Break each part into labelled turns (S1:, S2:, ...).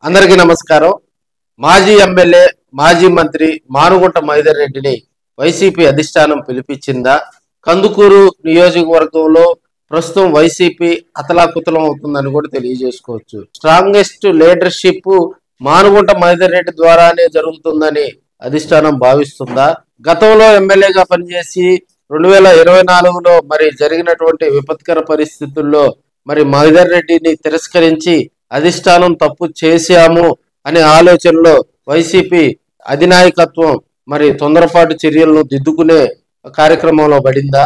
S1: అందరికీ నమస్కారం. మాజీ ఎమ్మెల్యే, మాజీ మంత్రి మానుగుంట మైదర్ రెడ్డిని వైసీపీ అధిష్టానం పిలిపించిందా? కందుకూరు నియోజకవర్గంలో ప్రస్తుతం వైసీపీ అతలాకుతలం అవుతుందని కూడా తెలియజేసుకోవచ్చు. స్ట్రాంగెస్ట్ లీడర్షిప్ మానుగుంట మైదర్ రెడ్డి ద్వారానే జరుగుతుందని అధిష్టానం భావిస్తుందా? గతంలో ఎమ్మెల్యేగా పనిచేసి 2024లో మరి జరిగినటువంటి విపత్కర పరిస్థితుల్లో మరి మైదర్ రెడ్డిని తిరస్కరించి అధిష్టానం తప్పు చేశాము అనే ఆలోచనలో వైసీపీ అధినాయకత్వం మరి తొందరపాటు చర్యలను దిద్దుకునే కార్యక్రమంలో పడిందా?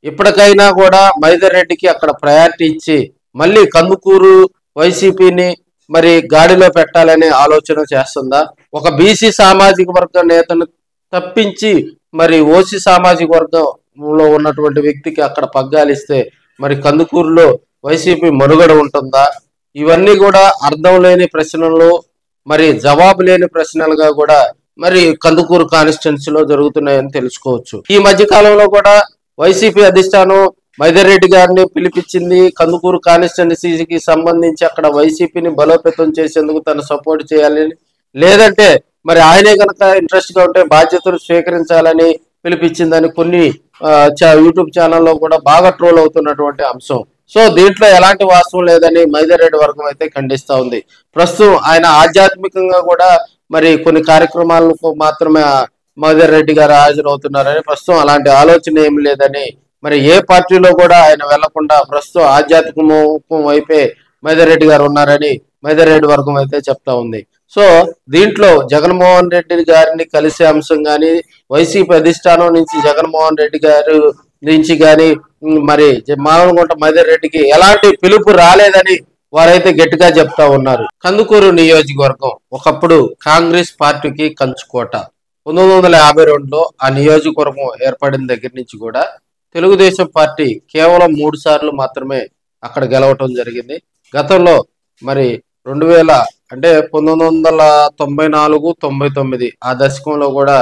S1: ఇప్పటికైనా కూడా మైదర్ రెడ్డికి అక్కడ ప్రయారిటీ ఇచ్చి మళ్ళీ కందుకూరు వైసీపీని మరి గాడిలో పెట్టాలనే ఆలోచన చేస్తుందా? ఒక బీసీ సామాజిక వర్గ నేతను తప్పించి మరి ఓసీ సామాజిక వర్గంలో ఉన్నటువంటి వ్యక్తికి అక్కడ పగ్గాలిస్తే మరి కందుకూరులో వైసీపీ మనుగడ ఉంటుందా? ఇవన్నీ కూడా అర్థం లేని ప్రశ్నలు, మరి జవాబు లేని ప్రశ్నలుగా కూడా మరి కందుకూరు కాన్స్టిట్యున్సీలో జరుగుతున్నాయని తెలుసుకోవచ్చు. ఈ మధ్య కాలంలో కూడా వైసీపీ అధిష్టానం మైదర్ రెడ్డి గారిని పిలిపించింది. కందుకూరు కాన్స్టిట్యున్సీకి సంబంధించి అక్కడ వైసీపీని బలోపేతం చేసేందుకు తను సపోర్ట్ చేయాలని, లేదంటే మరి ఆయనే కనుక ఇంట్రెస్ట్ గా ఉంటే బాధ్యతలు స్వీకరించాలని పిలిపించిందని కొన్ని యూట్యూబ్ ఛానల్లో కూడా బాగా ట్రోల్ అవుతున్నటువంటి అంశం. సో దీంట్లో ఎలాంటి వాస్తవం లేదని మైదర్ రెడ్డి వర్గం అయితే ఖండిస్తా ఉంది. ప్రస్తుతం ఆయన ఆధ్యాత్మికంగా కూడా మరి కొన్ని కార్యక్రమాలకు మాత్రమే మైదర్ రెడ్డి గారు హాజరవుతున్నారని, ప్రస్తుతం అలాంటి ఆలోచన ఏమి లేదని, మరి ఏ పార్టీలో కూడా ఆయన వెళ్లకుండా ప్రస్తుతం ఆధ్యాత్మికం వైపే మైదర్ రెడ్డి గారు ఉన్నారని మైదర్ రెడ్డి వర్గం అయితే చెప్తా ఉంది. సో దీంట్లో జగన్మోహన్ రెడ్డి గారిని కలిసే అంశం కానీ, వైసీపీ అధిష్టానం నుంచి జగన్మోహన్ రెడ్డి గారు నుంచి కానీ మరి మానుగుంట మైదర్ రెడ్డికి ఎలాంటి పిలుపు రాలేదని వారైతే గట్టిగా చెప్తా ఉన్నారు. కందుకూరు నియోజకవర్గం ఒకప్పుడు కాంగ్రెస్ పార్టీకి కంచుకోట. 1952లో ఆ నియోజకవర్గం ఏర్పడిన దగ్గర నుంచి కూడా తెలుగుదేశం పార్టీ కేవలం 3 సార్లు మాత్రమే అక్కడ గెలవటం జరిగింది. గతంలో మరి 2000 అంటే 1994, 99 ఆ దశకంలో కూడా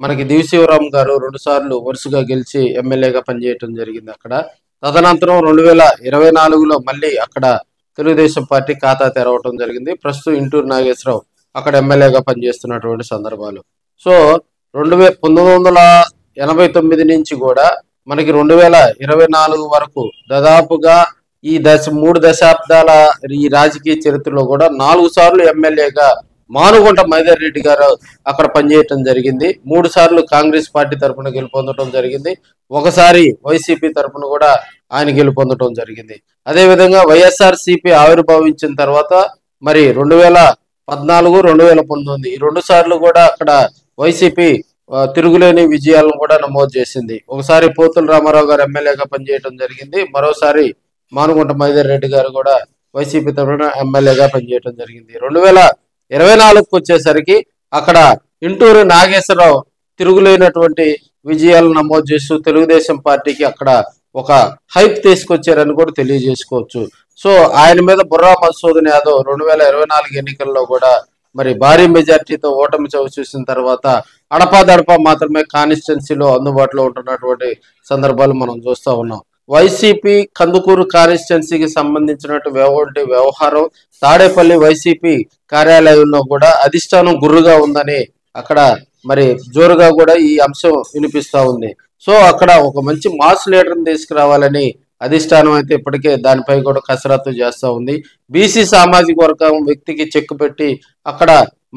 S1: మనకి దివిశివరాం గారు 2 సార్లు వరుసగా గెలిచి ఎమ్మెల్యేగా పనిచేయటం జరిగింది అక్కడ. తదనంతరం 2024లో మళ్ళీ అక్కడ తెలుగుదేశం పార్టీ ఖాతా తెరవటం జరిగింది. ప్రస్తుతం ఇంటూరు నాగేశ్వరరావు అక్కడ ఎమ్మెల్యేగా పనిచేస్తున్నటువంటి సందర్భాలు. సో 1989 నుంచి కూడా మనకి 2024 వరకు దాదాపుగా ఈ 3 దశాబ్దాల ఈ రాజకీయ చరిత్రలో కూడా 4 సార్లు ఎమ్మెల్యేగా మానుగుంట మైదర్ రెడ్డి గారు అక్కడ పనిచేయటం జరిగింది. 3 సార్లు కాంగ్రెస్ పార్టీ తరఫున గెలుపొందడం జరిగింది. ఒకసారి వైసీపీ తరఫున కూడా ఆయన గెలుపొందడం జరిగింది. అదేవిధంగా వైఎస్ఆర్సీపీ ఆవిర్భవించిన తర్వాత మరి 2014, 2019 ఈ 2 సార్లు కూడా అక్కడ వైసీపీ తిరుగులేని విజయాలను కూడా నమోదు చేసింది. ఒకసారి పోతుల రామారావు గారు ఎమ్మెల్యేగా పనిచేయడం జరిగింది. మరోసారి మానుగుంట మైదర్ రెడ్డి గారు కూడా వైసీపీ తరఫున ఎమ్మెల్యేగా పనిచేయడం జరిగింది. 2024కు వచ్చేసరికి అక్కడ ఇంటూరు నాగేశ్వరరావు తిరుగులేనటువంటి విజయాలను నమోదు చేస్తూ తెలుగుదేశం పార్టీకి అక్కడ ఒక హైప్ తీసుకొచ్చారని కూడా తెలియజేసుకోవచ్చు. సో ఆయన మీద బుర్రా మధుసూదన్ యాదవ్ 2024 ఎన్నికల్లో కూడా మరి భారీ మెజార్టీతో ఓటమి చూసిన తర్వాత అడపాదడపా మాత్రమే కాన్స్టిట్యున్సీలో అందుబాటులో ఉంటున్నటువంటి సందర్భాలు మనం చూస్తూ ఉన్నాం. వైసీపీ కందుకూరు కాన్స్టిట్యున్సీకి సంబంధించినటువంటి వ్యవహారం తాడేపల్లి వైసీపీ కార్యాలయంలో కూడా అధిష్టానం గుర్రుగా ఉందని అక్కడ మరి జోరుగా కూడా ఈ అంశం వినిపిస్తా ఉంది. సో అక్కడ ఒక మంచి మాస్ లీడర్ని తీసుకురావాలని అధిష్టానం అయితే ఇప్పటికే దానిపై కూడా కసరత్తు చేస్తూ ఉంది. బీసీ సామాజిక వర్గం వ్యక్తికి చెక్ పెట్టి అక్కడ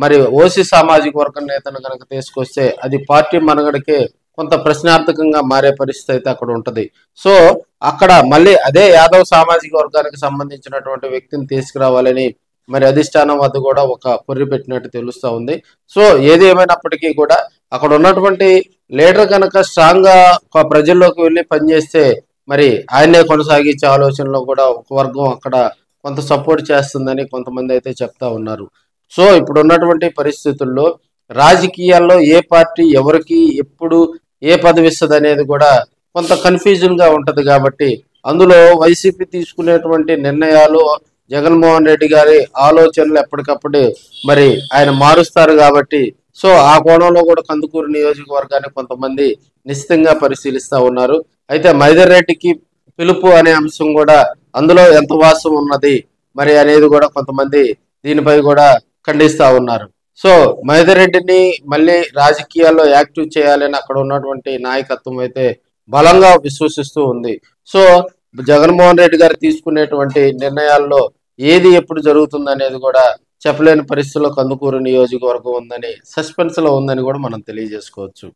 S1: మరి ఓసీ సామాజిక వర్గం నేతను కనుక తీసుకొస్తే అది పార్టీ మనగడికే కొంత ప్రశ్నార్థకంగా మారే పరిస్థితి అయితే అక్కడ ఉంటది. సో అక్కడ మళ్ళీ అదే యాదవ్ సామాజిక వర్గానికి సంబంధించినటువంటి వ్యక్తిని తీసుకురావాలని మరి అధిష్టానం వద్ద కూడా ఒక పొర్రి పెట్టినట్టు తెలుస్తా ఉంది. సో ఏది ఏమైనప్పటికీ కూడా అక్కడ ఉన్నటువంటి లీడర్ కనుక స్ట్రాంగ్ గా ప్రజల్లోకి వెళ్ళి పనిచేస్తే మరి ఆయనే కొనసాగించే ఆలోచనలో కూడా ఒక వర్గం అక్కడ కొంత సపోర్ట్ చేస్తుందని కొంతమంది అయితే చెప్తా ఉన్నారు. సో ఇప్పుడు ఉన్నటువంటి పరిస్థితుల్లో రాజకీయాల్లో ఏ పార్టీ ఎవరికి ఎప్పుడు ఏ పదవి ఇస్తుంది అనేది కూడా కొంత కన్ఫ్యూజన్ గా ఉంటది. కాబట్టి అందులో వైసీపీ తీసుకునేటువంటి నిర్ణయాలు, జగన్మోహన్ రెడ్డి గారి ఆలోచనలు ఎప్పటికప్పుడు మరి ఆయన మారుస్తారు. కాబట్టి సో ఆ కోణంలో కూడా కందుకూరు నియోజకవర్గాన్ని కొంతమంది నిశ్చితంగా పరిశీలిస్తా ఉన్నారు. అయితే మైదర్ రెడ్డికి పిలుపు అనే అంశం కూడా అందులో ఎంత వాస్తవం ఉన్నది మరి అనేది కూడా కొంతమంది దీనిపై కూడా ఖండిస్తా ఉన్నారు. సో మహేందర్ రెడ్డిని మళ్ళీ రాజకీయాల్లో యాక్టివ్ చేయాలని అక్కడ ఉన్నటువంటి నాయకత్వం అయితే బలంగా విశ్వసిస్తూ ఉంది. సో జగన్మోహన్ రెడ్డి గారు తీసుకునేటువంటి నిర్ణయాల్లో ఏది ఎప్పుడు జరుగుతుంది అనేది కూడా చెప్పలేని పరిస్థితిలో కందుకూరు నియోజకవర్గం ఉందని, సస్పెన్స్ లో ఉందని కూడా మనం తెలియజేసుకోవచ్చు.